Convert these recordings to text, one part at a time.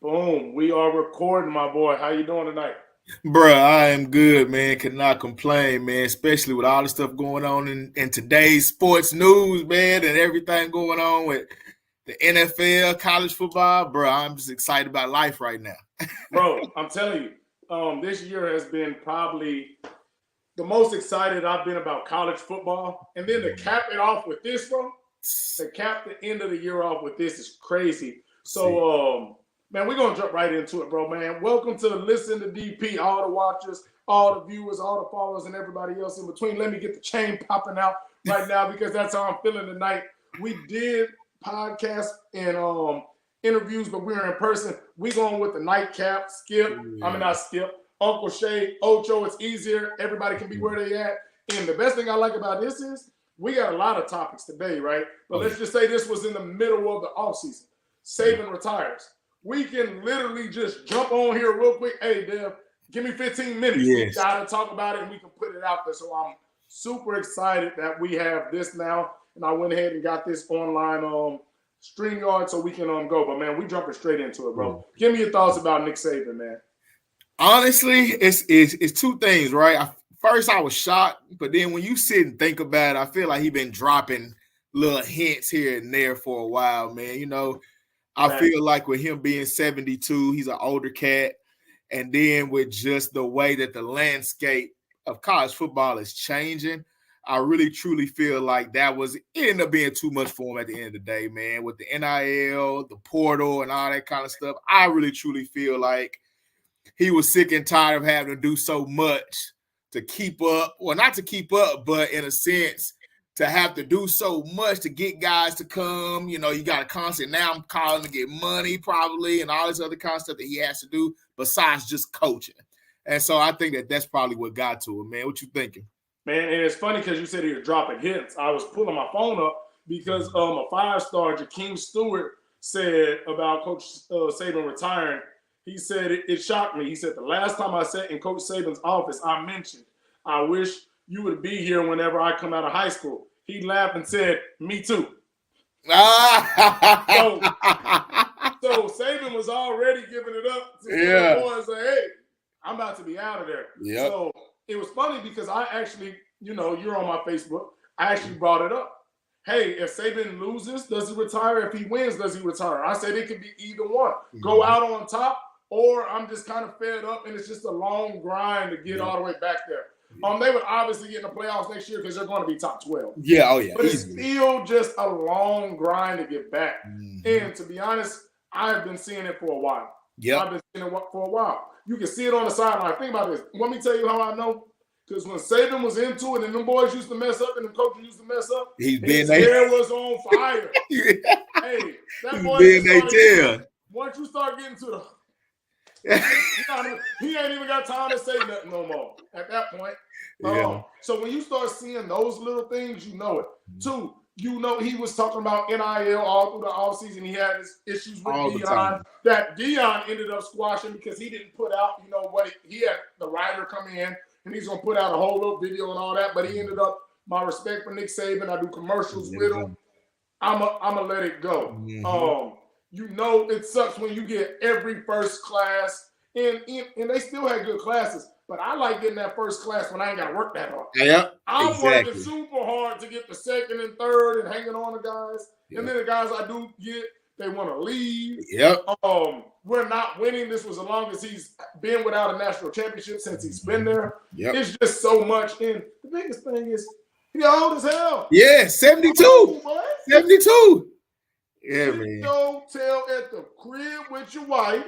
Boom. We are recording, my boy. How you doing tonight? Bruh, I am good, man. Cannot complain, man. Especially with all the stuff going on in today's sports news, man, and everything going on with the NFL, college football. Bruh, I'm just excited about life right now. Bro, I'm telling you, this year has been probably the most excited I've been about college football. And then to cap it off with this, bro, to cap the end of the year off with this is crazy. So, man, we're going to jump right into it, bro, man. Welcome to Listen to DP, all the watchers, all the viewers, all the followers, and everybody else in between. Let me get the chain popping out right now because that's how I'm feeling tonight. We did podcasts and interviews, but we're in person. We going with the nightcap, Skip. I mean, not Skip. Uncle Shay, Ocho, it's easier. Everybody can be where they at. And the best thing I like about this is we got a lot of topics today, right? But let's just say this was in the middle of the offseason. Saban retires. We can literally just jump on here real quick. Hey, Dev, give me 15 minutes. We got to talk about it and we can put it out there. So I'm super excited that we have this now. And I went ahead and got this online StreamYard so we can go. But, man, we jumping straight into it, bro. Give me your thoughts about Nick Saban, man. Honestly, it's two things, right? First, I was shocked, but then when you sit and think about it, I feel like he's been dropping little hints here and there for a while, man. You know, I feel like with him being 72, he's an older cat. And then with just the way that the landscape of college football is changing, I really, truly feel like it ended up being too much for him at the end of the day, man. With the NIL, the portal, and all that kind of stuff, I really, truly feel like he was sick and tired of having to do so much to keep up. Well, not to keep up, but in a sense, to have to do so much to get guys to come. You know, you got a constant, now I'm calling to get money probably and all this other kind of stuff that he has to do besides just coaching. And so I think that's probably what got to him, man. What you thinking? Man, and it's funny because you said he was dropping hints. I was pulling my phone up because a five-star, Jakeem Stewart, said about Coach Saban retiring. He said, it shocked me. He said, the last time I sat in Coach Saban's office, I mentioned, I wish you would be here whenever I come out of high school. He laughed and said, me too. So Saban was already giving it up to the boys and say, hey, I'm about to be out of there. Yep. So it was funny because I actually, you know, you're on my Facebook. I actually brought it up. Hey, if Saban loses, does he retire? If he wins, does he retire? I said it could be either one. Go out on top, or I'm just kind of fed up, and it's just a long grind to get all the way back there. They would obviously get in the playoffs next year because they're going to be top 12. Yeah, oh yeah. But it's still just a long grind to get back. And to be honest, I've been seeing it for a while. Yeah, I've been seeing it for a while. You can see it on the sideline. Think about this. Let me tell you how I know. Because when Saban was into it and them boys used to mess up and the coaches used to mess up, his hair was on fire. Hey, that boy, once you start getting to the he ain't even got time to say nothing no more at that point. So when you start seeing those little things, you know it. Two, you know he was talking about NIL all through the offseason. He had his issues with Deion that Deion ended up squashing because he didn't put out, you know, what he had the writer come in and he's gonna put out a whole little video and all that. But he ended up, my respect for Nick Saban. I do commercials with him. I'ma let it go. You know, it sucks when you get every first class, and they still had good classes. But I like getting that first class when I ain't got to work that hard. Yeah, I'm working super hard to get the second and third and hanging on to guys. Yep. And then the guys I do get, they want to leave. Yep. We're not winning. This was the longest he's been without a national championship since he's been there. Yep. It's just so much. And the biggest thing is, he old as hell. Yeah, 72. 72. Yeah, man. Go tell at the crib with your wife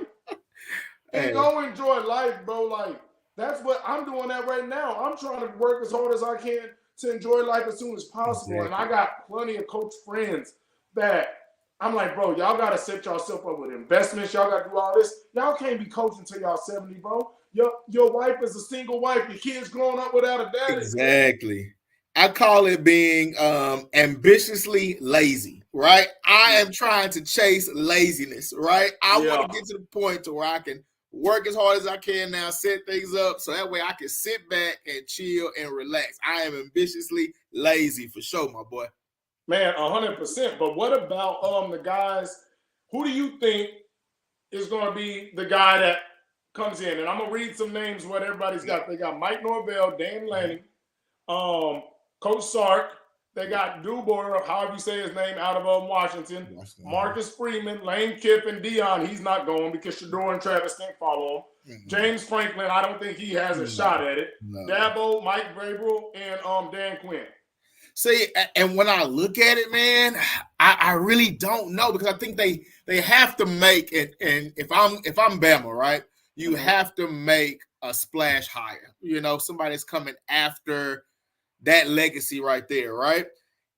and go enjoy life, bro. Like, that's what I'm doing that right now. I'm trying to work as hard as I can to enjoy life as soon as possible. Exactly. And I got plenty of coach friends that I'm like, bro, y'all got to set yourself up with investments. Y'all got to do all this. Y'all can't be coaching until y'all 70, bro. Your wife is a single wife. Your kids growing up without a daddy. Exactly. I call it being ambitiously lazy, right? I am trying to chase laziness, right? I want to get to the point to where I can work as hard as I can now, set things up so that way I can sit back and chill and relax. I am ambitiously lazy for sure, my boy. Man, 100%. But what about the guys? Who do you think is going to be the guy that comes in. And I'm going to read some names, what everybody's got. They got Mike Norvell, Dan Lanning, Coach Sark. They got Dubor, however you say his name, out of Washington. Marcus Freeman, Lane Kiffin, Dion. He's not going because Shador and Travis can't follow him. James Franklin, I don't think he has a shot at it. Dabo, Mike Vrabel, and Dan Quinn. See, and when I look at it, man, I really don't know because I think they have to make it. And if I'm Bama, right, you have to make a splash hire. You know, somebody that's coming after that legacy right there, right?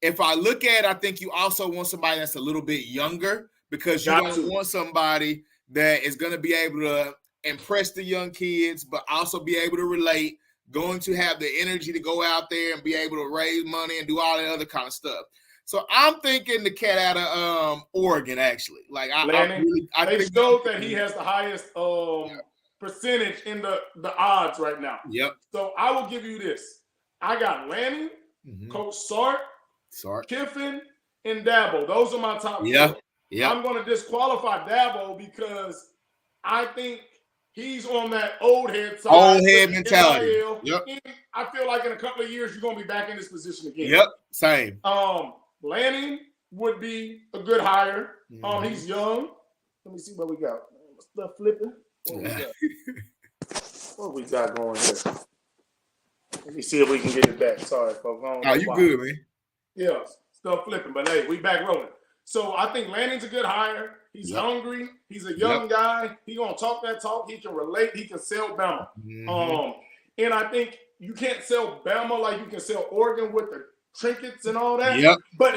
If I look at it, I think you also want somebody that's a little bit younger because you don't want somebody that is going to be able to impress the young kids, but also be able to relate, going to have the energy to go out there and be able to raise money and do all that other kind of stuff. So I'm thinking the cat out of Oregon, actually. Like I think showed that he has the highest percentage in the odds right now. Yep. So I will give you this. I got Lanning, Coach Sark, Kiffin, and Dabo. Those are my top four. Yeah. I'm going to disqualify Dabo because I think he's on that old head side. Old head mentality. Yep. I feel like in a couple of years, you're going to be back in this position again. Yep. Same. Lanning would be a good hire. He's young. Let me see what we got. Stuff flipping. What we got going here? Let me see if we can get it back. Sorry, folks. You good, man. Yeah, stuff flipping. But, hey, we back rolling. So, I think Lanning's a good hire. He's hungry. He's a young guy. He's going to talk that talk. He can relate. He can sell Bama. And I think you can't sell Bama like you can sell Oregon with the trinkets and all that. Yep. But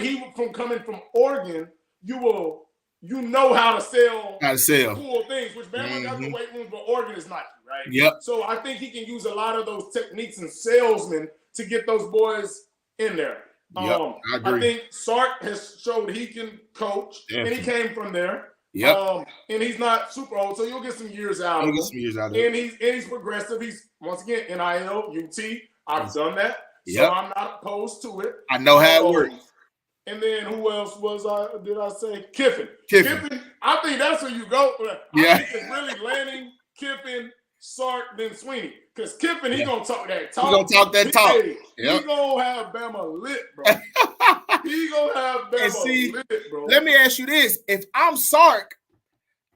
coming from Oregon, you know how to sell cool things, which Bama got the weight room, but Oregon is not, right? Yep. So I think he can use a lot of those techniques and salesmen to get those boys in there. Yep, I agree. I think Sark has showed he can coach, and he came from there. Yep. And he's not super old, so you'll get some years out of him. And he's progressive. He's, once again, NIL, UT. I've done that, so I'm not opposed to it. I know how it works. And then who else did I say? Kiffin. I think that's where you go. I think it's really Lanning, Kiffin, Sark, then Sweeney. Because Kiffin, he's going to talk that talk. He's going to talk that talk. He's going to have Bama lit, bro. He's going to have Bama lit, bro. Let me ask you this. If I'm Sark,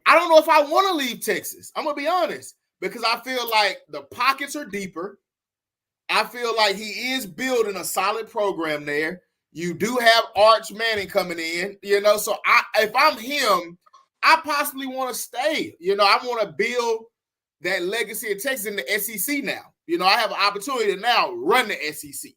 I don't know if I want to leave Texas. I'm going to be honest. Because I feel like the pockets are deeper. I feel like he is building a solid program there. You do have Arch Manning coming in, so if I'm him, I possibly want to stay. I want to build that legacy of Texas in the SEC now. I have an opportunity to now run the SEC.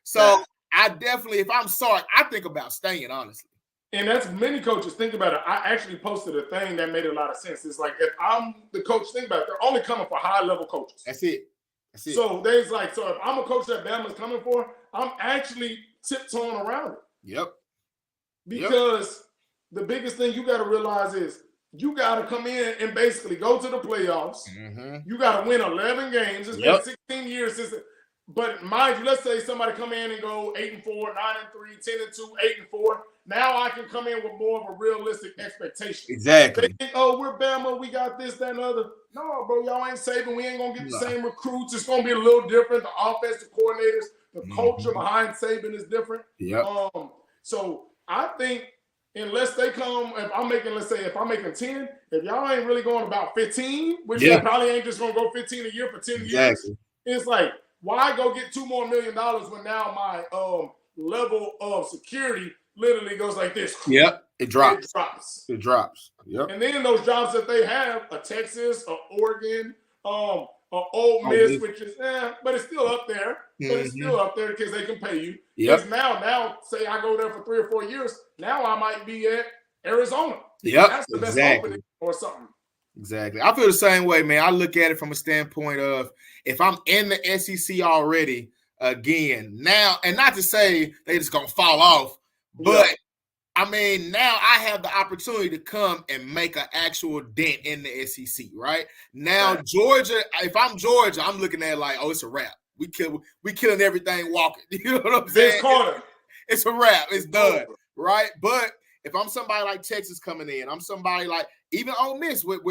So I definitely, if I'm Sark, I think about staying, honestly. And that's many coaches think about it. I actually posted a thing that made a lot of sense. It's like, if I'm the coach, think about it. They're only coming for high-level coaches. That's it. So there's so if I'm a coach that Bama's coming for, I'm actually tiptoeing around it. Yep. Because the biggest thing you got to realize is you got to come in and basically go to the playoffs. You got to win 11 games. It's been 16 years since. But mind you, let's say somebody come in and go 8-4, 9-3, 10-2, 8-4. Now I can come in with more of a realistic expectation. Exactly. They think, we're Bama, we got this, that, and other. No, bro, y'all ain't Saban. We ain't gonna get the same recruits. It's gonna be a little different. The offensive coordinators, the culture behind Saban is different. So I think unless they come, if I'm making 10, if y'all ain't really going about 15, which you probably ain't just gonna go 15 a year for 10 years, it's like, why go get $2 more million when now my level of security literally goes like this? Yep, it drops. Yep. And then those jobs that they have, a Texas, a Oregon, a Ole Miss, which is, but it's still up there. But it's still up there because they can pay you. Because now, say I go there for 3 or 4 years, now I might be at Arizona. Yep, that's the best opening or something. Exactly. I feel the same way, man. I look at it from a standpoint of if I'm in the SEC already, again, now, and not to say they just going to fall off, but I mean, now I have the opportunity to come and make an actual dent in the SEC, right? Now, Georgia, if I'm Georgia, I'm looking at it like, it's a wrap. We killing everything walking. You know what I'm saying? It's a wrap. It's done, right? But if I'm somebody like Texas coming in, I'm somebody like even Ole Miss with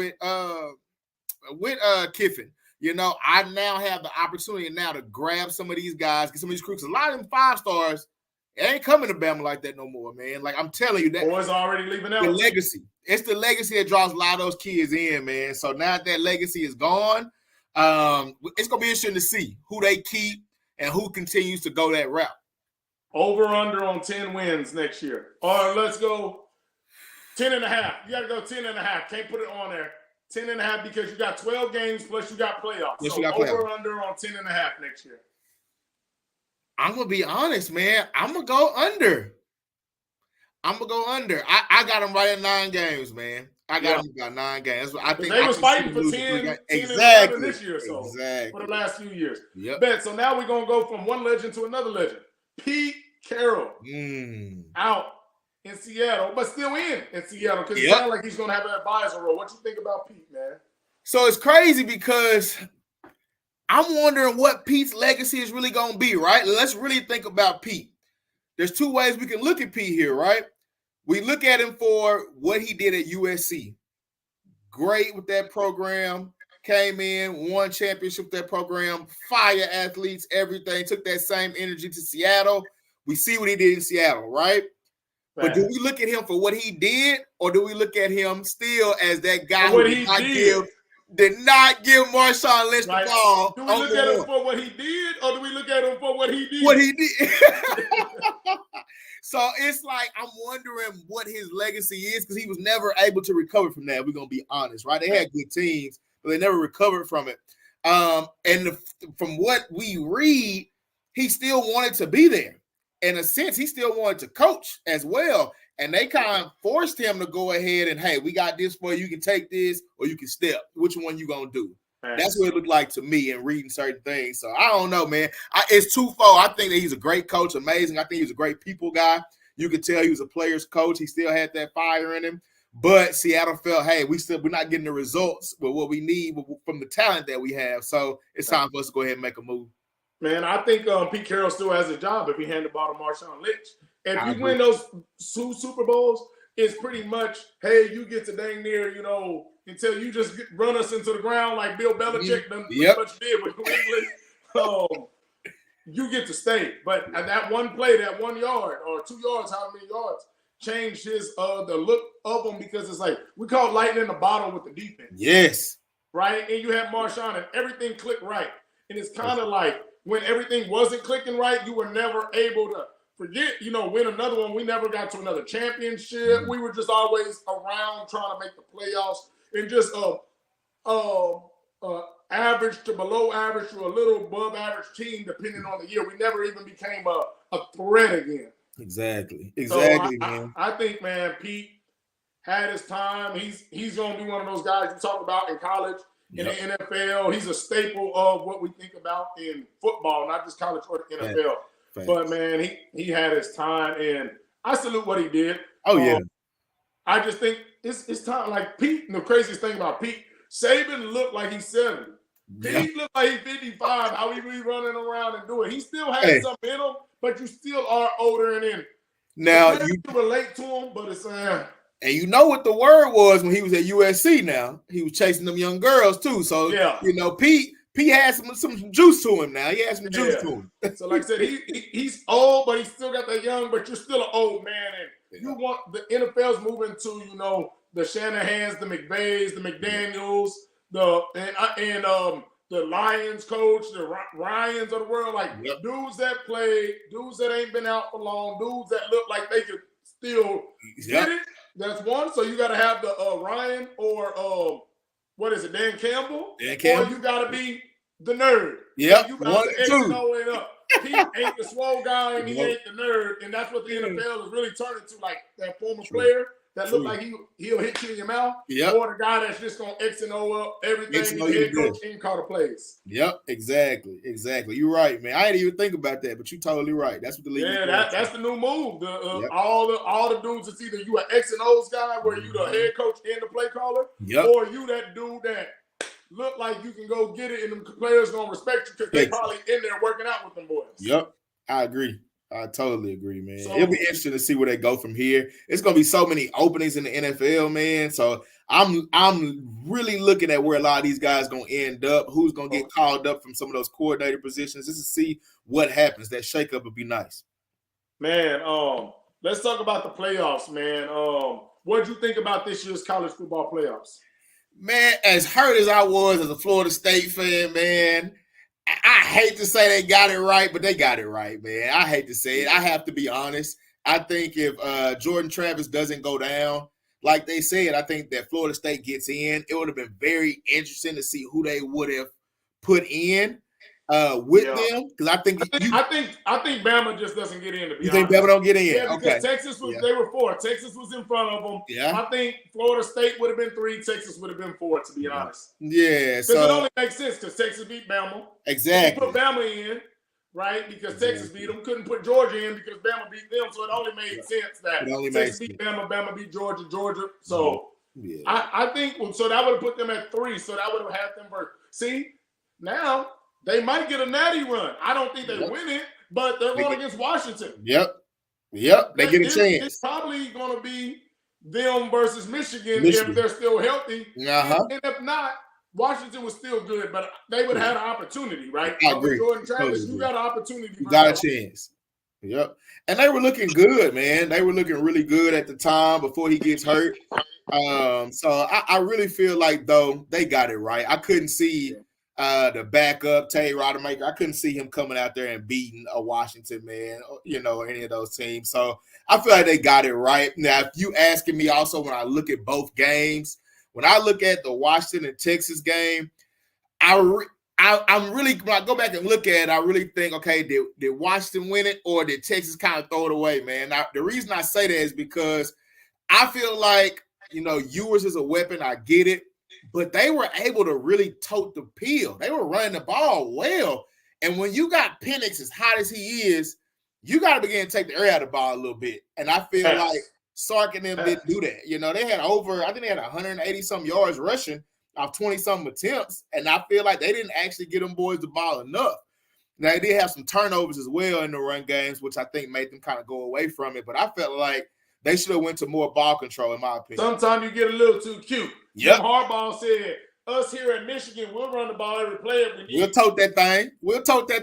Kiffin. You know, I now have the opportunity now to grab some of these guys, get some of these recruits. A lot of them 5-stars, it ain't coming to Bama like that no more, man. Like I'm telling you, that boys already leaving out. The legacy. It's the legacy that draws a lot of those kids in, man. So now that legacy is gone, it's gonna be interesting to see who they keep and who continues to go that route. Over under on 10 wins next year. Or let's go 10.5. You got to go 10.5. Can't put it on there. 10.5 because you got 12 games plus you got playoffs. Yes, so you got over playoffs. under on 10.5 next year. I'm gonna be honest, man. I'm gonna go under. I got them right at 9 games, man. I got them about 9 games. I think they was fighting for 10 exactly this year or so. Exactly. For the last few years. Yep. Bet. So now we're gonna go from one legend to another legend. Pete Carroll out in Seattle, but still in Seattle because it sounds like he's gonna have an advisor role. What you think about Pete, man? So it's crazy because I'm wondering what Pete's legacy is really gonna be, right? Let's really think about Pete. There's 2 ways we can look at Pete here, right? We look at him for what he did at USC. Great with that program. Came in, won championship with that program, fire athletes, everything. Took that same energy to Seattle. We see what he did in Seattle, right? But do we look at him for what he did, or do we look at him still as that guy who did not give Marshawn Lynch the ball? Do we look at him for what he did, or do we look at him for what he did? What he did. So it's like I'm wondering what his legacy is because he was never able to recover from that. We're going to be honest, right? They had good teams, but they never recovered from it. From what we read, he still wanted to be there. In a sense, he still wanted to coach as well. And they kind of forced him to go ahead and, hey, we got this for you. You can take this or you can step. Which one you going to do? That's what it looked like to me in reading certain things. So I don't know, man. It's twofold. I think that he's a great coach, amazing. I think he's a great people guy. You could tell he was a player's coach. He still had that fire in him. But Seattle felt, hey, we're not getting the results with what we need from the talent that we have. So it's time for us to go ahead and make a move. Man, I think Pete Carroll still has a job if he hand the ball to Marshawn Lynch. If you win those 2 Super Bowls, it's pretty much, hey, you get to dang near, until you just run us into the ground like Bill Belichick pretty much did with New England. You get to stay. But at that one play, that 1 yard or 2 yards, how many yards, changed his the look of him because it's like we call lightning in the bottle with the defense. Yes. Right? And you have Marshawn and everything clicked right. And it's kind of like when everything wasn't clicking right, you were never able to win another one. We never got to another championship. We were just always around trying to make the playoffs and just average to below average to a little above average team, depending on the year. We never even became a threat again. Exactly. So man. I think, man, Pete had his time. He's going to be one of those guys you talk about in college, in the NFL. He's a staple of what we think about in football, not just college or the NFL. Thanks. But, man, he had his time, and I salute what he did. Oh, yeah. I just think it's time. Like Pete, and the craziest thing about Pete, Saban looked like he's 70. Pete looked like he's 55, how he be running around and doing. He still has something in him, but you still are older and in. Now you can relate to him, but it's and you know what the word was when he was at USC. Now he was chasing them young girls too. So Pete had some juice to him. Now he has some juice to him. So like I said, he's old, but he still got that young. But you're still an old man, and you want the NFL's moving to the Shanahans, the McVays, the McDaniels, the Lions coach, the Ryans of the world, dudes that ain't been out for long, dudes that look like they could still get it. That's one. So you got to have the Ryan or what is it, Dan Campbell? Or you got to be the nerd. Yep. You got to X and O it up. He ain't the swole guy and he ain't the nerd, and that's what the NFL is really turning to, like that former player that look like he'll hit you in your mouth, or the guy that's just gonna X and O up everything. The head coach and call the plays. Yep, exactly. You're right, man. I didn't even think about that, but you're totally right. That's what the league. Yeah, that's the new move. All the dudes is either you an X and O's guy where you the head coach and the play caller, or you that dude that look like you can go get it, and the players gonna respect you because they probably in there working out with them boys. Yep, I agree. I totally agree, man. So, It'll be interesting to see where they go from here. It's gonna be so many openings in the NFL, man. So I'm really looking at where a lot of these guys gonna end up, who's gonna get called up from some of those coordinator positions, just to see what happens. That shakeup would be nice. Man, let's talk about the playoffs, man. What did you think about this year's college football playoffs? Man, as hurt as I was as a Florida State fan, man, I hate to say they got it right, but they got it right, man. I hate to say it. I have to be honest. I think if Jordan Travis doesn't go down, like they said, I think that Florida State gets in. It would have been very interesting to see who they would have put in with them, because I think Bama just doesn't get in. To be you think honest. Bama don't get in? Yeah, because okay. Texas was they were 4. Texas was in front of them. Yeah. I think Florida State would have been 3. Texas would have been 4. To be honest. Yeah. Because it only makes sense because Texas beat Bama. Exactly. Put Bama in, right? Because Texas beat them. Couldn't put Georgia in because Bama beat them. So it only made sense that Texas beat Bama, Bama beat Georgia, Georgia. So I think so that would have put them at 3. So that would have had them first. See, now they might get a natty run. I don't think they win it, but they're going against Washington. Yep. They get a chance. It's probably going to be them versus Michigan if they're still healthy. And if not, Washington was still good, but they would have had an opportunity, right? I agree. Jordan Travis, you got an opportunity. You got a chance. Yep. And they were looking good, man. They were looking really good at the time before he gets hurt. So I really feel like, though, they got it right. I couldn't see the backup, Tay Rodemaker. I couldn't see him coming out there and beating a Washington, man, or any of those teams. So I feel like they got it right. Now, if you asking me also when I look at both games, when I look at the Washington and Texas game, I'm really, when I go back and look at it, I really think, okay, did Washington win it or did Texas kind of throw it away, man? Now, the reason I say that is because I feel like, Ewers is a weapon. I get it. But they were able to really tote the peel. They were running the ball well. And when you got Penix as hot as he is, you got to begin to take the air out of the ball a little bit. And I feel like Sark and them didn't do that. They had I think they had 180-something yards rushing off 20-something attempts. And I feel like they didn't actually get them boys the ball enough. Now, they did have some turnovers as well in the run games, which I think made them kind of go away from it. But I felt like they should have went to more ball control, in my opinion. Sometimes you get a little too cute. Yep. Harbaugh said, us here at Michigan, we'll run the ball every play if we need. We'll tote that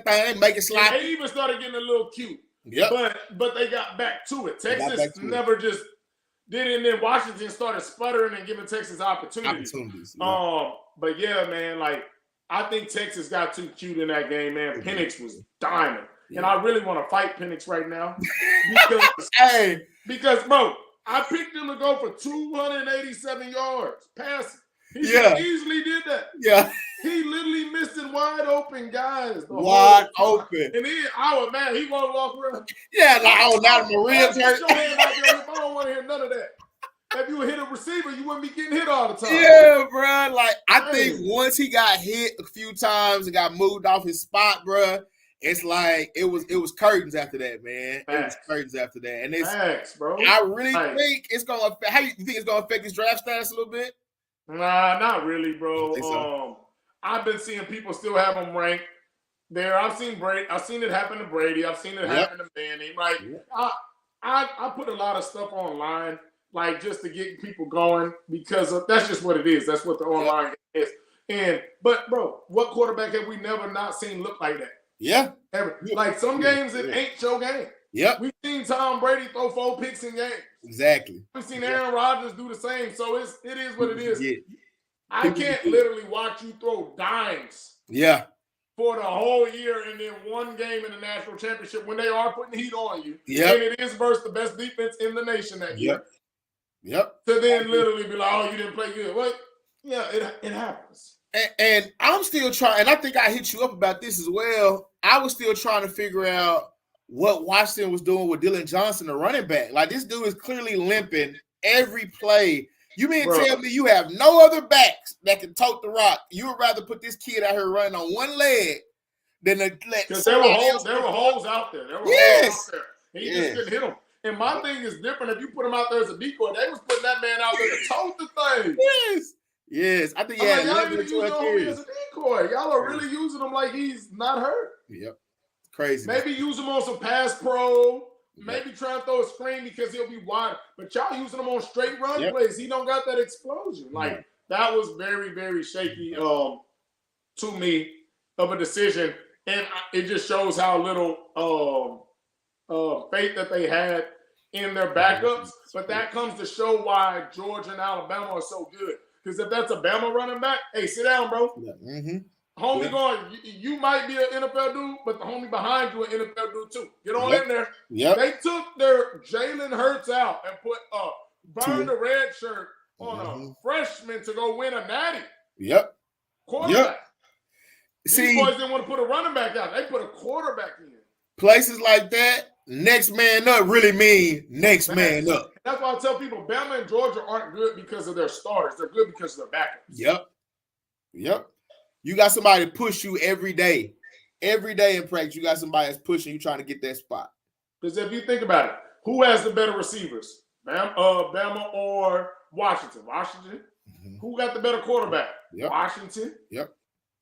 thing, make it slide. They even started getting a little cute. Yep. But they got back to it. Texas never just did it, and then Washington started sputtering and giving Texas opportunities. Yeah. But yeah, man, like I think Texas got too cute in that game, man. Penix was diamond. Yeah. And I really want to fight Penix right now. Because bro, I picked him to go for 287 yards passing. He easily did that. Yeah. He literally missed it wide open, guys. Wide open. And he won't walk around. Yeah, like, not in the ribs hurt. I don't want to hear none of that. If you would hit a receiver, you wouldn't be getting hit all the time. Yeah, bro. Like, I think once he got hit a few times and got moved off his spot, bro, it's like it was curtains after that, man. Facts. It was curtains after that. And it's Facts, bro. I really think it's gonna affect. How you think it's gonna affect his draft status a little bit? Nah, not really, bro. So. I've been seeing people still have him ranked there. I've seen it happen to Brady. I've seen it happen to Manning. Like I put a lot of stuff online, like just to get people going because that's just what it is. That's what the online is. But bro, what quarterback have we never not seen look like that? Yeah. Ever. Like some games it ain't your game. Yep. We've seen Tom Brady throw 4 picks in games. Exactly. We've seen Aaron Rodgers do the same. So it is what it is. Yeah. I can't literally watch you throw dimes. Yeah. For the whole year and then one game in the national championship when they are putting heat on you. Yep. And it is versus the best defense in the nation that year. Yep. To then literally be like, oh, you didn't play good. What? Yeah, it happens. And I'm still trying, and I think I hit you up about this as well. I was still trying to figure out what Washington was doing with Dylan Johnson, the running back. Like, this dude is clearly limping every play. You mean to tell me you have no other backs that can tote the rock? You would rather put this kid out here running on one leg than to let because there were holes out there. There were holes out there. He just couldn't hit them. And my thing is different. If you put him out there as a decoy, they was putting that man out there to tote the thing. Yes. I think y'all even using him as a decoy. Y'all are really using him like he's not hurt. Yep. Crazy. Maybe use him on some pass pro. Maybe try and throw a screen because he'll be wide. But y'all using him on straight run plays. He don't got that explosion. Like, that was very, very shaky to me of a decision. And it just shows how little faith that they had in their backups. But that comes to show why Georgia and Alabama are so good. Because if that's a Bama running back, hey, sit down, bro. Homie going, you might be an NFL dude, but the homie behind you an NFL dude too. Get on in there. They took their Jalen Hurts out and put burn the red shirt on a freshman to go win a natty. Quarterback. These boys didn't want to put a running back out. They put a quarterback in. Places like that, next man up really mean next man up. That's why I tell people Bama and Georgia aren't good because of their starters. They're good because of their backups. You got somebody to push you every day. Every day in practice, you got somebody that's pushing you, trying to get that spot. Because if you think about it, who has the better receivers? Bama or Washington? Washington. Who got the better quarterback? Washington.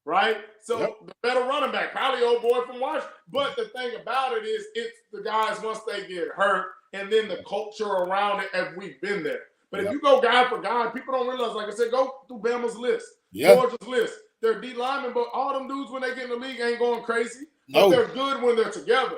Right? So the better running back, probably old boy from Washington. But the thing about it is, it's the guys once they get hurt, and then the culture around it as we've been there. But if you go guy for guy, people don't realize, like I said, go through Bama's list, Georgia's list. They're D linemen, but all them dudes when they get in the league ain't going crazy. But they're good when they're together.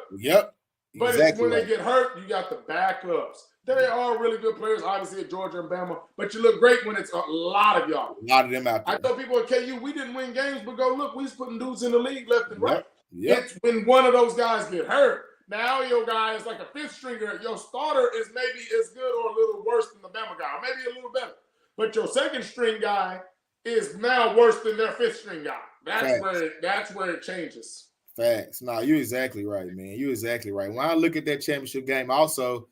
But when they get hurt, you got the backups. They are really good players, obviously, at Georgia and Bama. But you look great when it's a lot of y'all. A lot of them out there. I tell people at KU, we didn't win games, but go look, we was putting dudes in the league left and right. It's when one of those guys get hurt. Now your guy is like a fifth stringer. Your starter is maybe as good or a little worse than the Bama guy, or maybe a little better. But your second string guy is now worse than their fifth string guy. That's where it changes. Facts. No, you're exactly right, man. You're exactly right. When I look at that championship game, also,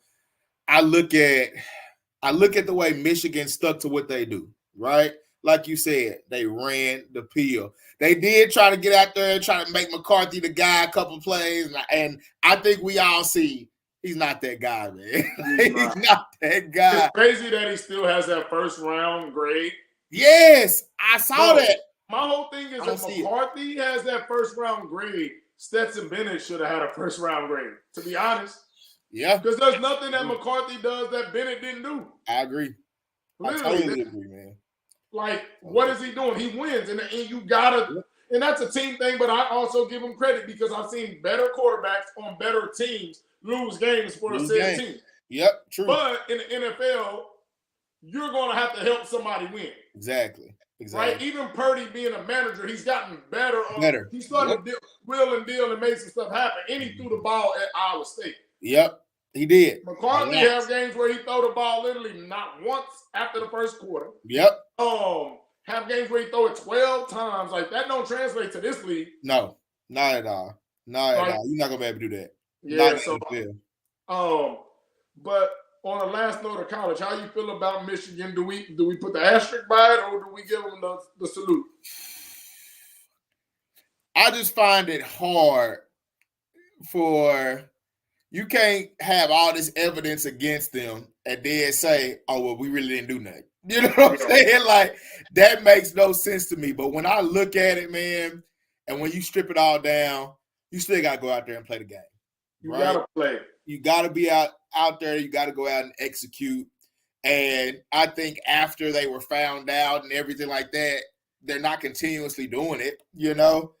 I look at the way Michigan stuck to what they do, right? Like you said, they ran the peel. They did try to get out there and try to make McCarthy the guy a couple plays, and I think we all see he's not that guy, man. He's not that guy. It's crazy that he still has that first round grade. Yes, I saw that. My whole thing is if McCarthy has that first round grade, Stetson Bennett should have had a first round grade, to be honest. Because there's nothing that McCarthy does that Bennett didn't do. I agree. Literally, I totally agree, man. Like, what is he doing? He wins, and you gotta. And that's a team thing, but I also give him credit because I've seen better quarterbacks on better teams lose games for the same team. True. But in the NFL, you're going to have to help somebody win. Exactly. Right? Even Purdy being a manager, he's gotten better. He started to wheel and deal and make some stuff happen, and he threw the ball at Iowa State. He did. McCarthy has games where he throw the ball literally not once after the first quarter. Have games where he throw it 12 times. Like, that don't translate to this league. No, not at all. Not at all. You're not going to be able to do that. But on the last note of college, how you feel about Michigan? Do we put the asterisk by it, or do we give them the salute? I just find it hard you can't have all this evidence against them and then say, oh, well, we really didn't do nothing. You know what I'm saying? Like, that makes no sense to me. But when I look at it, man, and when you strip it all down, you still got to go out there and play the game. You got to play. You got to be out there. You got to go out and execute. And I think after they were found out and everything like that, they're not continuously doing it, you know?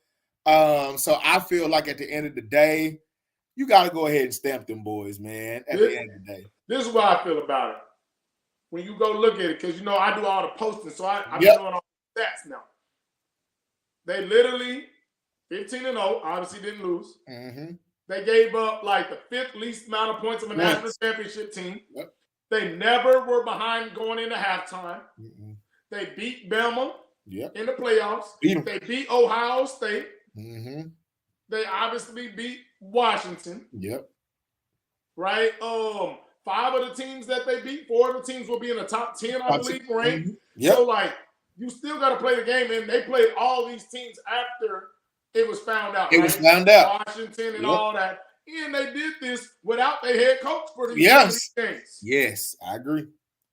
So I feel like at the end of the day, you got to go ahead and stamp them boys, man, at the end of the day. This is what I feel about it. When you go look at it, because, you know, I do all the posting, so I'm doing all the stats now. They literally, 15-0, obviously didn't lose. They gave up, like, the fifth least amount of points of a national championship team. They never were behind going into halftime. They beat Bama in the playoffs. They beat Ohio State. They obviously beat Washington. Right? 5 of the teams that they beat, 4 of the teams will be in the top 10, I believe, ranked. So, like, you still got to play the game, and they played all these teams after it was found out. It was found out. Washington and all that. And they did this without their head coach for these games. Yes, I agree.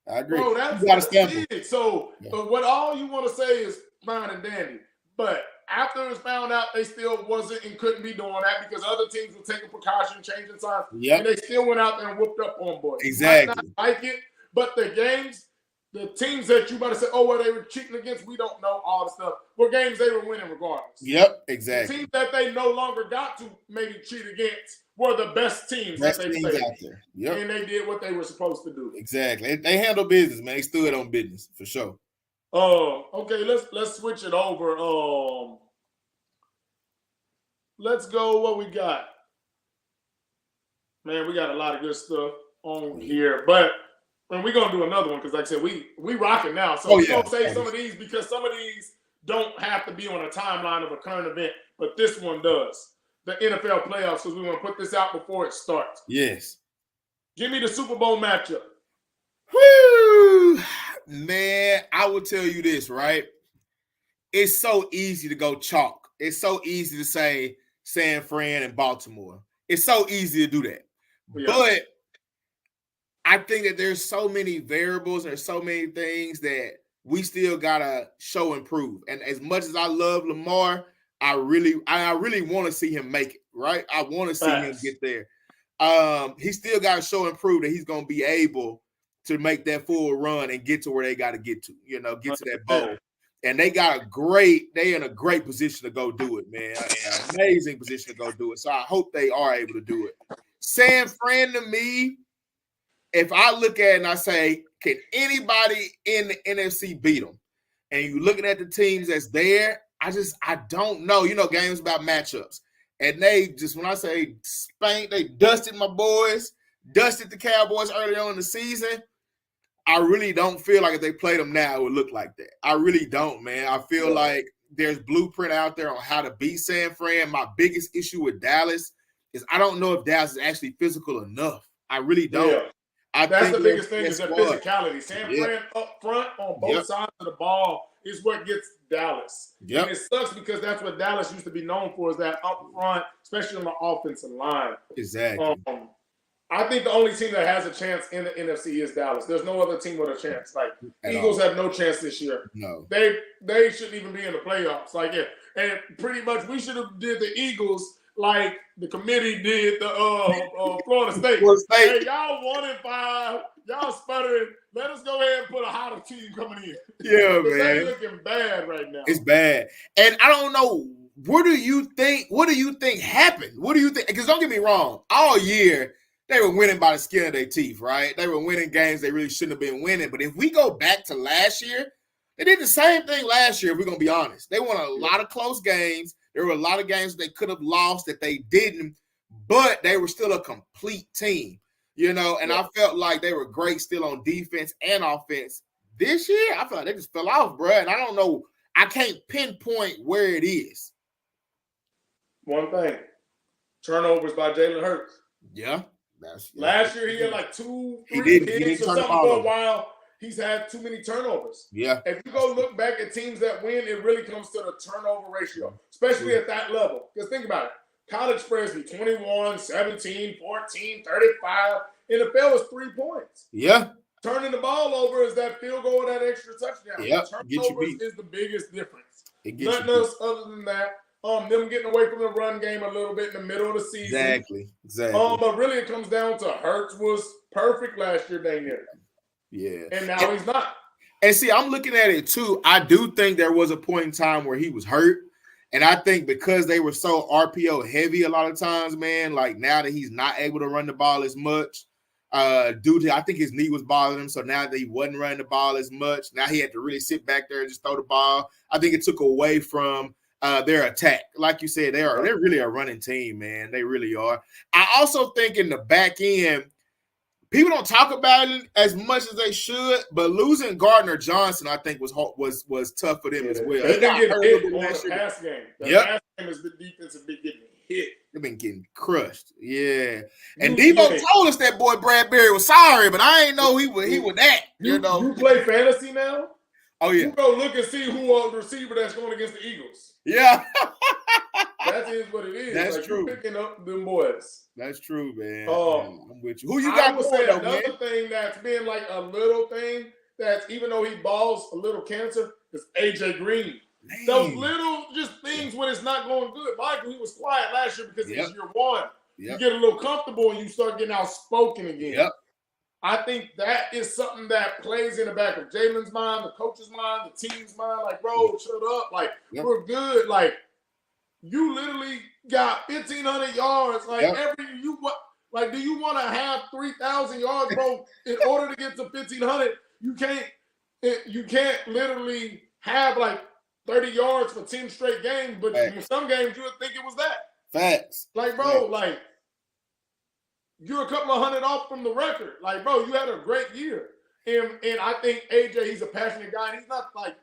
Bro, that's it. So, but what all you want to say is fine and dandy. But after it was found out, they still wasn't and couldn't be doing that because other teams were taking precaution, changing sides, and they still went out there and whooped up on boys. Exactly. You might not like it, but the games, the teams that you about to say, oh, well, they were cheating against, we don't know all the stuff. Were games they were winning regardless. Yep, exactly. The teams that they no longer got to maybe cheat against were the best teams that they played. Out there. Yep. And they did what they were supposed to do. Exactly. They handled business, man. They stood on business for sure. Okay, let's switch it over. Let's go. What we got? Man, we got a lot of good stuff on here, but we're gonna do another one because, like I said, we rocking now. So we're gonna say some of these because some of these don't have to be on a timeline of a current event, but this one does. The NFL playoffs, because we want to put this out before it starts. Yes. Give me the Super Bowl matchup. Woo! Man, I will tell you this, right? It's so easy to go chalk. It's so easy to say San Fran and Baltimore. It's so easy to do that. Yeah. But I think that there's so many variables, there's so many things that we still gotta show and prove. And as much as I love Lamar, I really want to see him make it, right? I want to see him get there. He still got to show and prove that he's going to be able to make that full run and get to where they got to get to, get to that bowl. And they in a great position to go do it, man. An amazing position to go do it. So I hope they are able to do it. San Fran, to me, if I look at it and I say, can anybody in the NFC beat them? And you're looking at the teams that's there, I don't know. Games about matchups. And they just, when I say spanked, they dusted my boys, dusted the Cowboys early on in the season. I really don't feel like if they played them now, it would look like that. I really don't, man. I feel like there's blueprint out there on how to beat San Fran. My biggest issue with Dallas is I don't know if Dallas is actually physical enough. I really don't. Yeah. That's the biggest thing is their physicality. San Fran up front on both sides of the ball is what gets Dallas. And it sucks because that's what Dallas used to be known for, is that up front, especially on the offensive line. Exactly. I think the only team that has a chance in the NFC is Dallas. There's no other team with a chance. Like, Eagles have no chance this year. No. They shouldn't even be in the playoffs. And pretty much we should have did the Eagles like the committee did the Florida State. Hey, y'all 1-5. Y'all sputtering. Let us go ahead and put a hotter team coming in. Yeah, man. They looking bad right now. It's bad. And I don't know, what do you think happened? What do you think? Because don't get me wrong, all year they were winning by the skin of their teeth, right? They were winning games they really shouldn't have been winning. But if we go back to last year, they did the same thing last year, if we're going to be honest. They won a lot of close games. There were a lot of games they could have lost that they didn't, but they were still a complete team, and I felt like they were great still on defense and offense. This year, I feel like they just fell off, bro, and I don't know. I can't pinpoint where it is. One thing, turnovers by Jalen Hurts. Yeah. Last year, he had like 2-3 hits or something for a while. He's had too many turnovers. Yeah. If you go look back at teams that win, it really comes to the turnover ratio, especially at that level. Because think about it. College spreads be 21, 17, 14, 35. NFL is 3 points. Yeah. Turning the ball over is that field goal or that extra touchdown. Yeah. Turnovers is the biggest difference. Nothing else other than that. Them getting away from the run game a little bit in the middle of the season. Exactly. But really it comes down to Hurts was perfect last year, dang near. Yeah. And now he's not. And see, I'm looking at it too. I do think there was a point in time where he was hurt. And I think because they were so RPO heavy a lot of times, man, like now that he's not able to run the ball as much, I think his knee was bothering him. So now that he wasn't running the ball as much, now he had to really sit back there and just throw the ball. I think it took away from their attack. Like you said, they're really a running team, man. They really are. I also think in the back end, people don't talk about it as much as they should, but losing Gardner Johnson, I think, was tough for them as well. They've been getting hit on the pass game. The pass game is the defense has been getting hit. They've been getting crushed. Yeah. And Debo told us that boy Bradbury was sorry, but I ain't know he was that. You play fantasy now? Oh, yeah. You go look and see who the receiver that's going against the Eagles. Yeah. That is what it is. That's true. You're picking up them boys. That's true, man. I'm with you. Who you got? I would say another thing that's been like a little thing that even though he balls a little cancer is AJ Green. Those little just things when it's not going good. Michael, he was quiet last year because it's year one. You get a little comfortable and you start getting outspoken again. I think that is something that plays in the back of Jalen's mind, the coach's mind, the team's mind. Like, bro, shut up. Like, we're good. Like, you literally got 1,500 yards. Like, do you want to have 3,000 yards, bro? In order to get to 1,500, you can't literally have like 30 yards for 10 straight games. But in some games, you would think it was that. Facts. Like, bro, like, you're a couple of hundred off from the record. Like, bro, you had a great year. And I think AJ, he's a passionate guy. And he's not like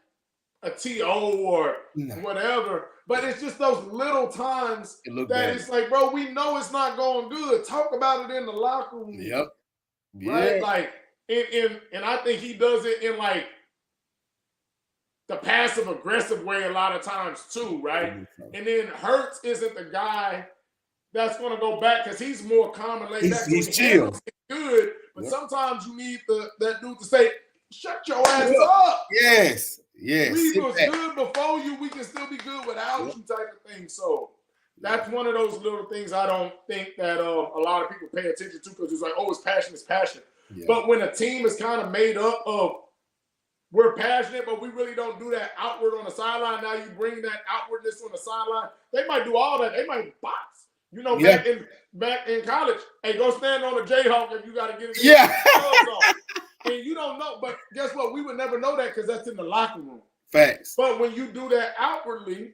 a TO or whatever. But it's just those little times that it's like, bro, we know it's not going good. Talk about it in the locker room. Right? Like, and I think he does it in like the passive aggressive way a lot of times too, right? And then Hurts isn't the guy that's going to go back because he's more calm and laid back. He's chill. Good, but sometimes you need that dude to say, shut your ass up. Yes. We was good before you. We can still be good without you type of thing. So that's one of those little things I don't think that a lot of people pay attention to because it's like, oh, it's passion. But when a team is kind of made up of we're passionate, but we really don't do that outward on the sideline. Now you bring that outwardness on the sideline. They might do all that. They might box. You know, back in college, hey, go stand on a Jayhawk if you got to get it in. And you don't know. But guess what? We would never know that because that's in the locker room. Facts. But when you do that outwardly,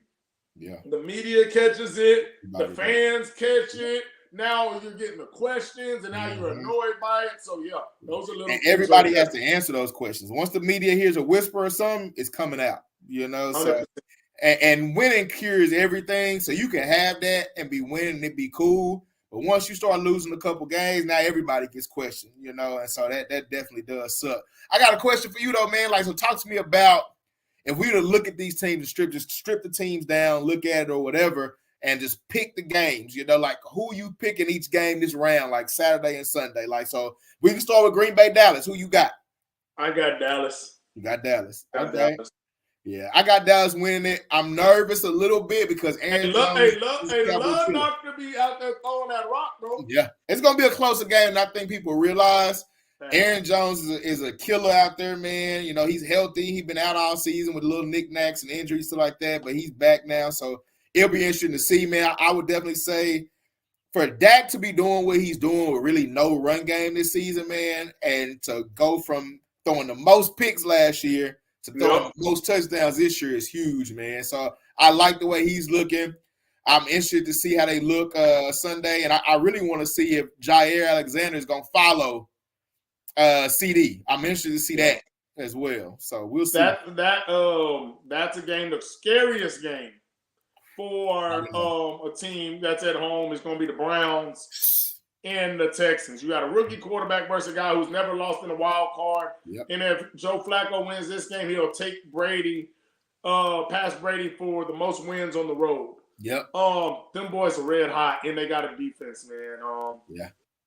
the media catches it. The fans catch it. Now you're getting the questions, and now you're annoyed by it. So, those are little things. Everybody has to answer those questions. Once the media hears a whisper or something, it's coming out. You know, so and winning cures everything. So you can have that and be winning and it be cool. But once you start losing a couple games, now everybody gets questioned, you know, and so that definitely does suck. I got a question for you though, man. Like, so talk to me about if we were to look at these teams and just strip the teams down, look at it or whatever, and just pick the games, you know, like who you pick in each game this round, like Saturday and Sunday. Like, so we can start with Green Bay, Dallas. Who you got? I got Dallas. You got Dallas. Okay. Dallas. Yeah, I got Dallas winning it. I'm nervous a little bit because Aaron Jones. Love not to be out there throwing that rock, bro. Yeah, it's gonna be a closer game than I think people realize. Aaron Jones is a killer out there, man. You know, he's healthy. He's been out all season with little knickknacks and injuries, stuff like that, but he's back now. So it'll be interesting to see, man. I would definitely say for Dak to be doing what he's doing with really no run game this season, man, and to go from throwing the most picks last year to throwing the most touchdowns this year is huge, man. So I like the way he's looking. I'm interested to see how they look Sunday, and I really want to see if Jair Alexander is going to follow CD. I'm interested to see that as well. So we'll see. That's a game, the scariest game for a team that's at home is going to be the Browns and the Texans. You got a rookie quarterback versus a guy who's never lost in a wild card. And if Joe Flacco wins this game, he'll take Brady, past Brady for the most wins on the road. Them boys are red hot, and they got a defense, man.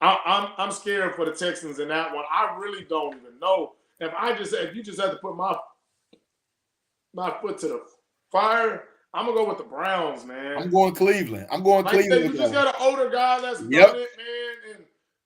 I'm scared for the Texans in that one. I really don't even know if you just had to put my foot to the fire. I'm gonna go with the Browns, man. I'm going Cleveland. You just got an older guy that's done it, man. And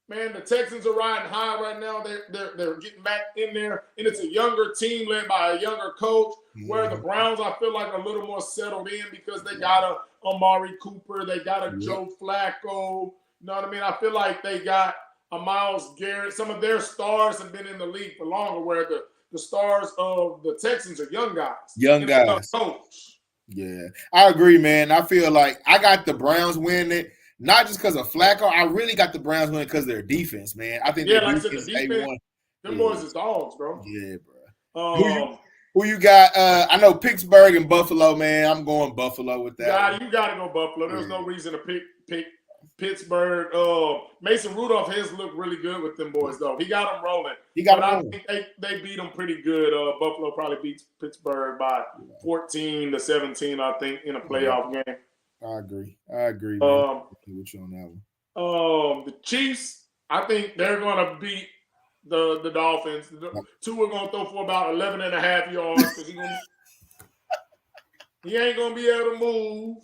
man, the Texans are riding high right now. They're getting back in there, and it's a younger team led by a younger coach. Where the Browns, I feel like, are a little more settled in because they got a Amari Cooper, they got a Joe Flacco. You know what I mean? I feel like they got a Myles Garrett. Some of their stars have been in the league for longer. Where the stars of the Texans are young guys. Young coach. Yeah, I agree, man. I feel like I got the Browns winning it, not just because of Flacco. I really got the Browns winning because of their defense, man. I think like I said, the defense, them boys is dogs, bro. Yeah, bro. Who you got? I know Pittsburgh and Buffalo, man. I'm going Buffalo with that. You got to go Buffalo. There's no reason to pick Pittsburgh. Mason Rudolph has looked really good with them boys, though. He got them rolling. I think they beat them pretty good. Buffalo probably beats Pittsburgh by 14-17, I think, in a playoff game. I agree. Man. With you on that one. The Chiefs, I think they're going to beat the Dolphins. Two are going to throw for about 11.5 yards because he's going to He ain't gonna be able to move.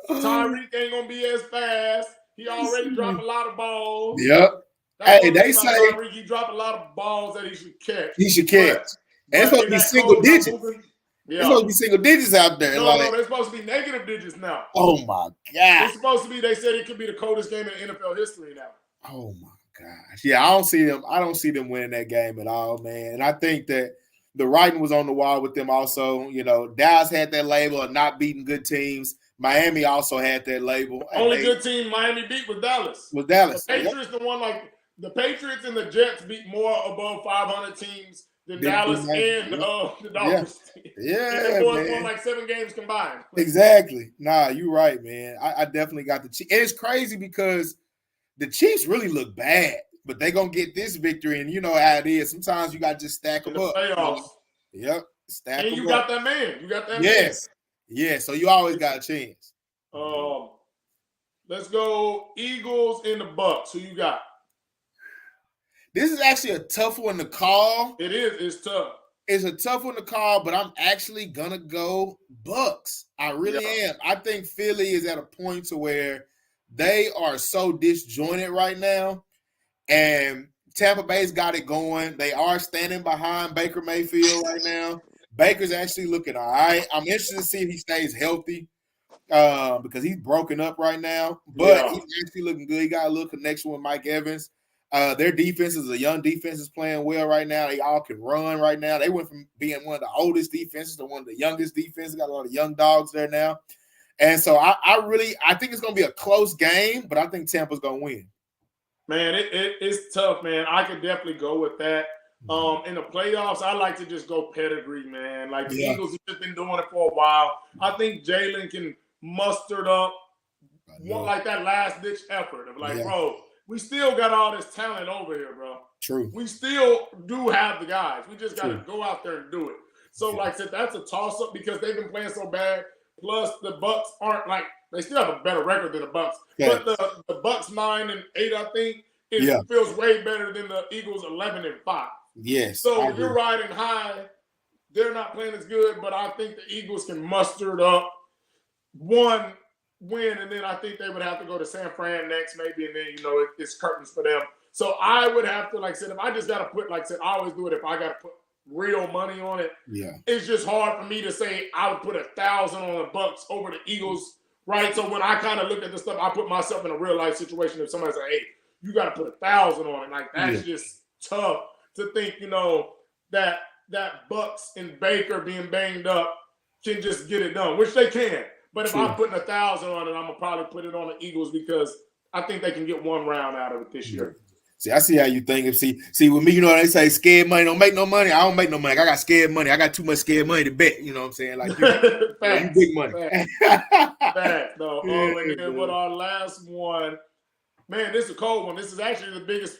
Tyreek ain't gonna be as fast. He already dropped a lot of balls. Yep. That's Hey, one they thing about say Tyreek. He dropped a lot of balls that he should catch. he should catch. And it's supposed to be single digits. It's supposed to be single digits out there. No, they're supposed to be negative digits now. Oh my God. It's supposed to be, they said it could be the coldest game in NFL history now. Oh my gosh. Yeah, I don't see them winning that game at all, man. And I think that the writing was on the wall with them also. You know, Dallas had that label of not beating good teams. Miami also had that label. Only good team Miami beat was Dallas. Was Dallas. The Patriots, the Patriots and the Jets beat more above 500 teams than Dallas and the Dolphins. Yeah, and they won like 7 games combined. Exactly. Nah, you're right, man. I definitely got the Chiefs. And it's crazy because the Chiefs really look bad, but they're going to get this victory. And you know how it is. Sometimes you got to just stack them up. Playoffs. Yep. Stack them up. And you got that man. Yes. Yeah, so you always got a chance. Let's go Eagles and the Bucks. Who you got? This is actually a tough one to call. It is. It's tough. It's a tough one to call, but I'm actually going to go Bucks. I really am. I think Philly is at a point to where they are so disjointed right now, and Tampa Bay's got it going. They are standing behind Baker Mayfield right now. Baker's actually looking all right. I'm interested to see if he stays healthy because he's broken up right now, but he's actually looking good. He got a little connection with Mike Evans. Their defense is a young defense is playing well right now. They all can run right now. They went from being one of the oldest defenses to one of the youngest defenses. Got a lot of young dogs there now. And so I think it's going to be a close game, but I think Tampa's going to win. Man, it's tough, man. I could definitely go with that. In the playoffs, I like to just go pedigree, man. Like the Eagles have just been doing it for a while. I think Jalen can muster up like that last-ditch effort of bro, we still got all this talent over here, bro. True. We still do have the guys. We just got to go out there and do it. So, like I said, that's a toss-up because they've been playing so bad. Plus, the Bucks aren't they still have a better record than the Bucks. Yeah. But the Bucks 9-8, I think, feels way better than the Eagles 11-5. Yes. So you're riding high. They're not playing as good, but I think the Eagles can muster it up. One win, and then I think they would have to go to San Fran next, maybe, and then it's curtains for them. So I would have to, like I said, if I just got to put, like I said, I always do it if I got to put real money on it. Yeah, it's just hard for me to say I would put 1,000 on the Bucks over the Eagles, right? So when I kind of look at this stuff, I put myself in a real life situation. If somebody say, "Hey, you got to put 1,000 on it," like that's just tough to think, that Bucks and Baker being banged up can just get it done, which they can. But if I'm putting 1,000 on it, I'm gonna probably put it on the Eagles because I think they can get one round out of it this year. See, I see how you think. See, with me, they say scared money don't make no money. I don't make no money. I got scared money. I got too much scared money to bet. You know what I'm saying? Like you big money. Facts. No. And then with our last one, man, this is a cold one. This is actually the biggest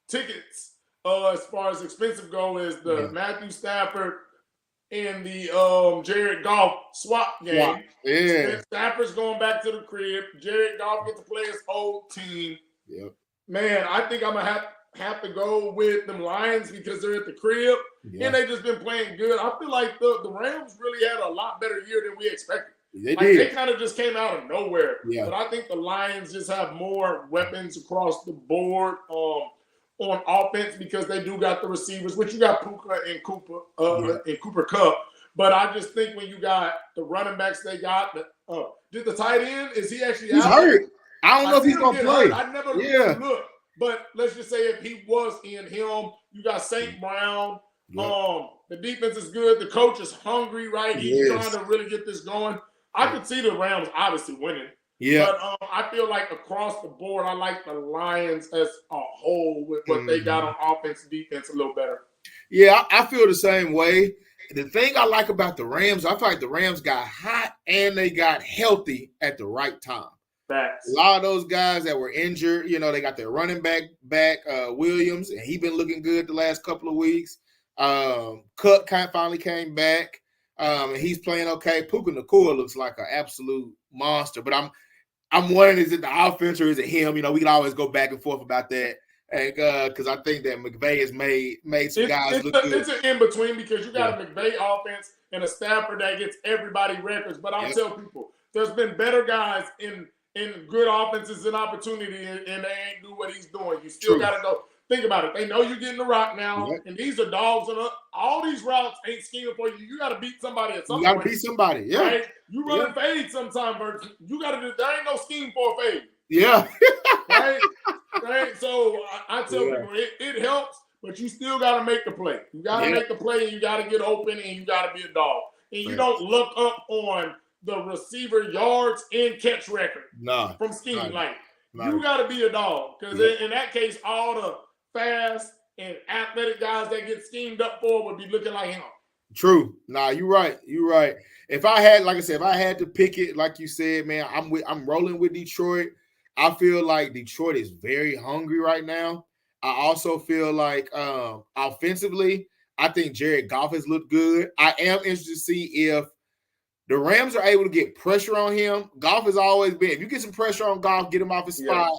tickets as far as expensive go is the Matthew Stafford and the Jared Goff swap game. Wow. Yeah. Stafford's going back to the crib. Jared Goff gets to play his old team. Yep. Man, I think I'm gonna have to go with them Lions because they're at the crib and they just been playing good. I feel like the Rams really had a lot better year than we expected. They kind of just came out of nowhere. Yeah. But I think the Lions just have more weapons across the board on offense because they do got the receivers, which you got Puka and Cooper Kupp. But I just think when you got the running backs they got, did the tight end, is he actually out? He's hurt. I don't know if he's going to play. I never looked. But let's just say if he was in him, you got St. Brown. The defense is good. The coach is hungry, right? He's trying to really get this going. I could see the Rams obviously winning. Yeah. But I feel like across the board, I like the Lions as a whole with what they got on offense and defense a little better. Yeah, I feel the same way. The thing I like about the Rams, I feel like the Rams got hot and they got healthy at the right time. Facts. A lot of those guys that were injured, they got their running back Williams, and he been looking good the last couple of weeks. Cook finally came back, and he's playing okay. Puka Nacua looks like an absolute monster, but I'm wondering, is it the offense or is it him? We can always go back and forth about that. and because I think that McVay has made some guys look good. It's an in between because you got a McVay offense and a Stafford that gets everybody records. But I'll tell people, there's been better guys in good offenses and opportunity, and they ain't do what he's doing. You still got to go. Think about it. They know you're getting the rock now, and these are dogs. And all these routes ain't scheming for you. You got to beat somebody at some point. You got to beat somebody, right? You run fade sometime, Bert. You got to do. There ain't no scheme for a fade. Yeah. Right. So I tell people it helps, but you still got to make the play. You got to make the play, and you got to get open, and you got to be a dog. And you don't look up on the receiver yards and catch record from scheme. You got to be a dog because in that case, all the fast and athletic guys that get schemed up for would be looking like him. True. Nah, you're right. You're right. If I had to pick it, like you said, man, I'm rolling with Detroit. I feel like Detroit is very hungry right now. I also feel like offensively, I think Jared Goff has looked good. I am interested to see if the Rams are able to get pressure on him. Goff has always been, if you get some pressure on Goff, get him off his spot,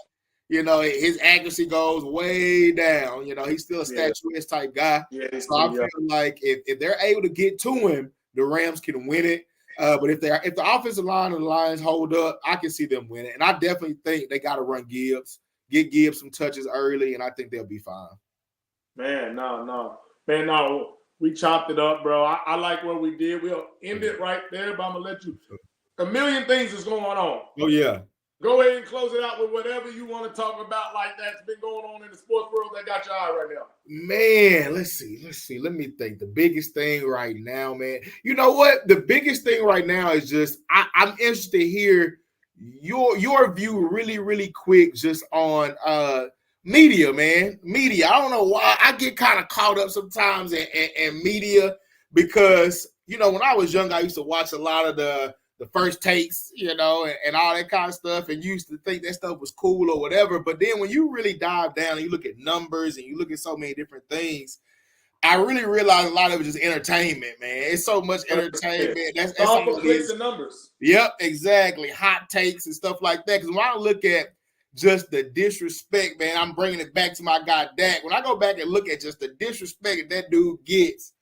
his accuracy goes way down. He's still a statuesque type guy. So I feel like if they're able to get to him, the Rams can win it. But if the offensive line and the Lions hold up, I can see them winning. And I definitely think they got to run Gibbs, get Gibbs some touches early, and I think they'll be fine. Man, no. We chopped it up, bro. I like what we did. We'll end it right there, but I'm going to let you. A million things is going on. Oh, yeah. Go ahead and close it out with whatever you want to talk about like that's been going on in the sports world that got your eye right now. Man, let's see. Let me think. The biggest thing right now, man. You know what? The biggest thing right now is just I'm interested to hear your view really, really quick just on media, man. Media. I don't know why I get kind of caught up sometimes in media because, when I was young, I used to watch a lot of the first takes, and all that kind of stuff, and used to think that stuff was cool or whatever. But then when you really dive down and you look at numbers and you look at so many different things, I really realized a lot of it is just entertainment, man. It's so much entertainment. That's all for clicks and numbers. Yep, exactly. Hot takes and stuff like that. Because when I look at just the disrespect, man, I'm bringing it back to my guy Dak. When I go back and look at just the disrespect that dude gets,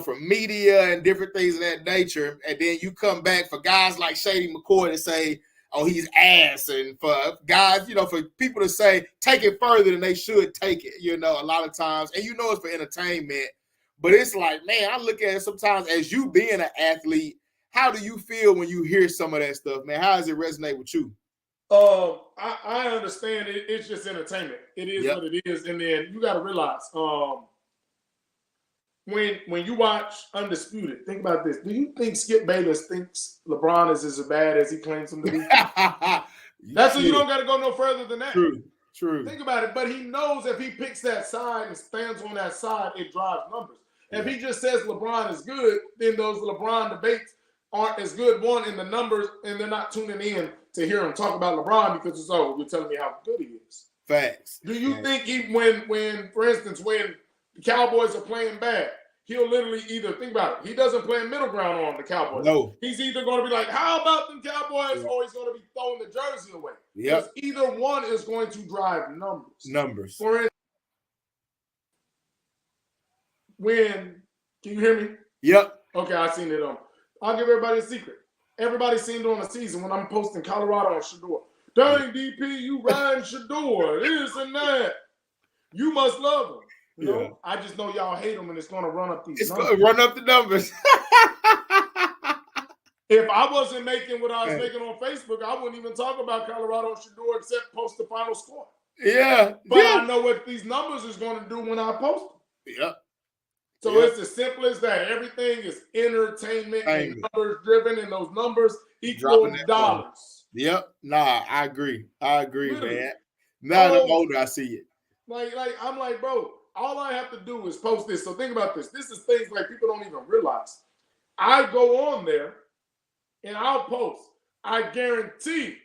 from media and different things of that nature. And then you come back for guys like Shady McCoy to say, oh, he's ass. And for guys, for people to say, take it further than they should take it, a lot of times. And it's for entertainment. But it's like, man, I look at it sometimes as you being an athlete, how do you feel when you hear some of that stuff, man? How does it resonate with you? I understand it. It's just entertainment. It is what it is. And then you got to realize, when you watch Undisputed, think about this. Do you think Skip Bayless thinks LeBron is as bad as he claims him to be? That's why you don't got to go no further than that. True. Think about it. But he knows if he picks that side and stands on that side, it drives numbers. If he just says LeBron is good, then those LeBron debates aren't as good, one, in the numbers, and they're not tuning in to hear him talk about LeBron because it's, you're telling me how good he is. Facts. Do you think when, for instance, when the Cowboys are playing bad, he'll literally either, think about it, he doesn't play middle ground on the Cowboys. No. He's either going to be like, how about them Cowboys, or he's going to be throwing the jersey away. Yep. Either one is going to drive numbers. For instance, can you hear me? Yep. Okay, I seen it on. I'll give everybody a secret. Everybody's seen during the season when I'm posting Colorado and Shador. Dang, DP, you riding Shador, this and that. You must love him. I just know y'all hate him, and it's going to run up these numbers. It's going to run up the numbers. If I wasn't making what I was making on Facebook, I wouldn't even talk about Colorado and Shador except post the final score. Yeah. But I know what these numbers is going to do when I post them. Yep. So it's as simple as that. Everything is entertainment and numbers driven, and those numbers equal dollars. Yep. Nah, I agree. Literally. Man. Now the older I see it. Like I'm like, bro, all I have to do is post this. So think about this. This is things like people don't even realize. I go on there and I'll post. I guarantee,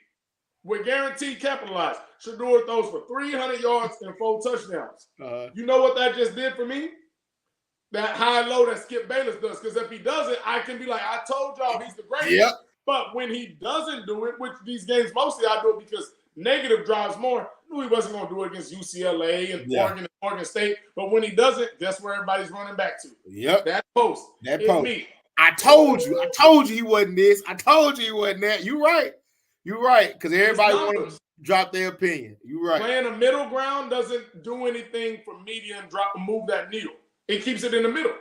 we're guaranteed capitalized. Shador throws for 300 yards and 4 touchdowns. You know what that just did for me? That high-low that Skip Bayless does. Because if he does it, I can be like, I told y'all he's the greatest. Yep. But when he doesn't do it, which these games mostly I do it because negative drives more, knew he wasn't going to do it against UCLA and Yeah. Oregon and Oregon State. But when he does it, guess where everybody's running back to? Yep. That post. That It's post. me. I told you he wasn't this. I told you he wasn't that. You're right. You're right. Because everybody wants to drop their opinion. You're right. Playing a middle ground doesn't do anything for media and move that needle. It keeps it in the middle.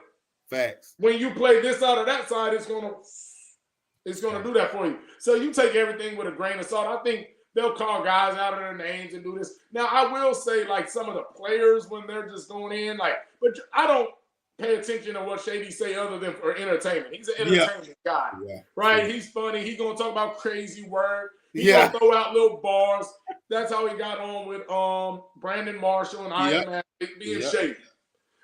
Facts. When you play this side or that side, it's gonna do that for you. So you take everything with a grain of salt. I think they'll call guys out of their names and do this. Now, I will say, like, some of the players when they're just going in, like, but I don't pay attention to what Shady say other than for entertainment. He's an entertainment guy, right? Yeah. He's funny. He's gonna talk about crazy work. He's gonna throw out little bars. That's how he got on with Brandon Marshall and Iron Man being shady.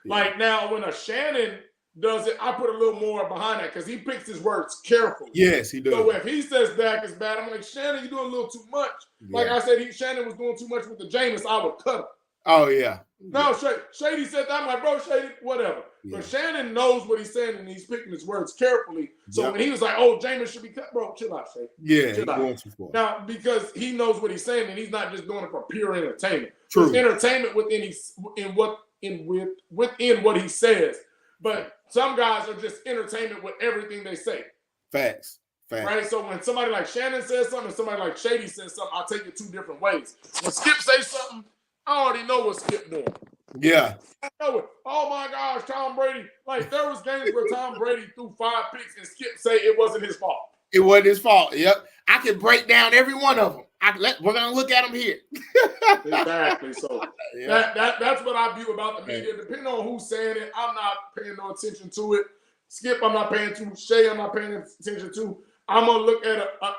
Like, now when a Shannon does it, I put a little more behind that because he picks his words carefully. Yes, he does. So if he says Dak is bad, I'm like, Shannon, you're doing a little too much. Yeah. Like I said, Shannon was doing too much with the Jameis. I would cut him. Oh, yeah. No, Shady said that. I'm like, bro, Shady, whatever. Yeah. But Shannon knows what he's saying, and he's picking his words carefully. So when he was like, oh, Jameis should be cut, bro, chill out, Shady. Yeah, chill out. Going too far. Now, because he knows what he's saying, and he's not just doing it for pure entertainment. True. There's entertainment within what he says. But some guys are just entertainment with everything they say. Facts. Right? So when somebody like Shannon says something and somebody like Shady says something, I'll take it two different ways. When Skip says something, I already know what Skip doing. Yeah. I know it. Oh my gosh, Tom Brady. Like, there was games where Tom Brady threw 5 picks and Skip say it wasn't his fault. It wasn't his fault. Yep. I can break down every one of them. We're going to look at them here. Exactly. So that's what I view about the media. Depending on who's saying it, I'm not paying no attention to it. Skip, I'm not paying to. Shay, I'm not paying attention to. I'm going to look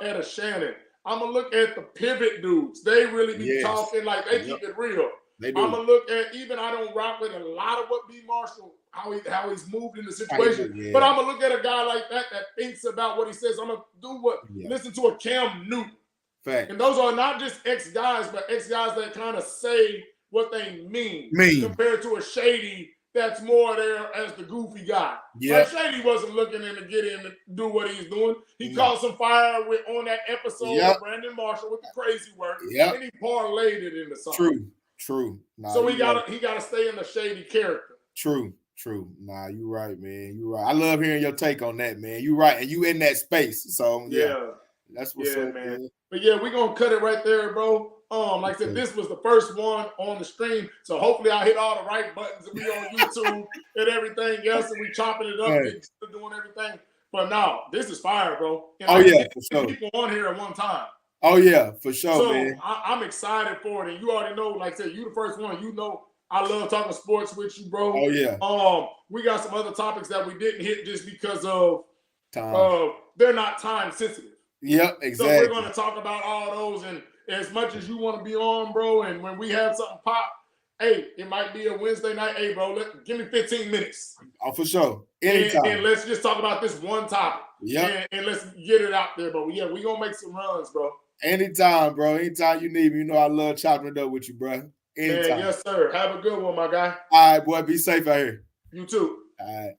at a Shannon. I'm going to look at the pivot dudes. They really be talking like they keep it real. They do. I'm going to look at, even I don't rock with a lot of what B. Marshall, how he's moved in the situation. But I'm going to look at a guy like that thinks about what he says. I'm going to listen to a Cam Newton. Fact. And those are not just ex-guys, but ex-guys that kind of say what they mean. Compared to a Shady that's more there as the goofy guy. Like, Shady wasn't looking in to get in to do what he's doing. He caught some fire on that episode of Brandon Marshall with the crazy work. And he parlayed it into something. True. Nah, so he gotta stay in the Shady character. True. Nah, you're right, man. You're right. I love hearing your take on that, man. You're right. And you in that space. So that's what's up, man. But we're gonna cut it right there, bro. Like I said, this was the first one on the stream. So hopefully I hit all the right buttons and we on YouTube and everything else, and we chopping it up and doing everything. But no, this is fire, bro. And for sure. People on here at one time. Oh yeah, for sure, so man. I'm excited for it, and you already know. Like I said, you the first one. You know, I love talking sports with you, bro. Oh yeah. We got some other topics that we didn't hit just because of time. They're not time sensitive. Yep, exactly. So we're going to talk about all those, and as much as you want to be on, bro, and when we have something pop, hey, it might be a Wednesday night. Hey, bro, give me 15 minutes. Oh, for sure. Anytime. And let's just talk about this one topic. Yeah. And let's get it out there, bro. Yeah, we're going to make some runs, bro. Anytime, bro. Anytime you need me. You know I love chopping it up with you, bro. Anytime. Yes, sir. Have a good one, my guy. All right, boy. Be safe out here. You too. All right.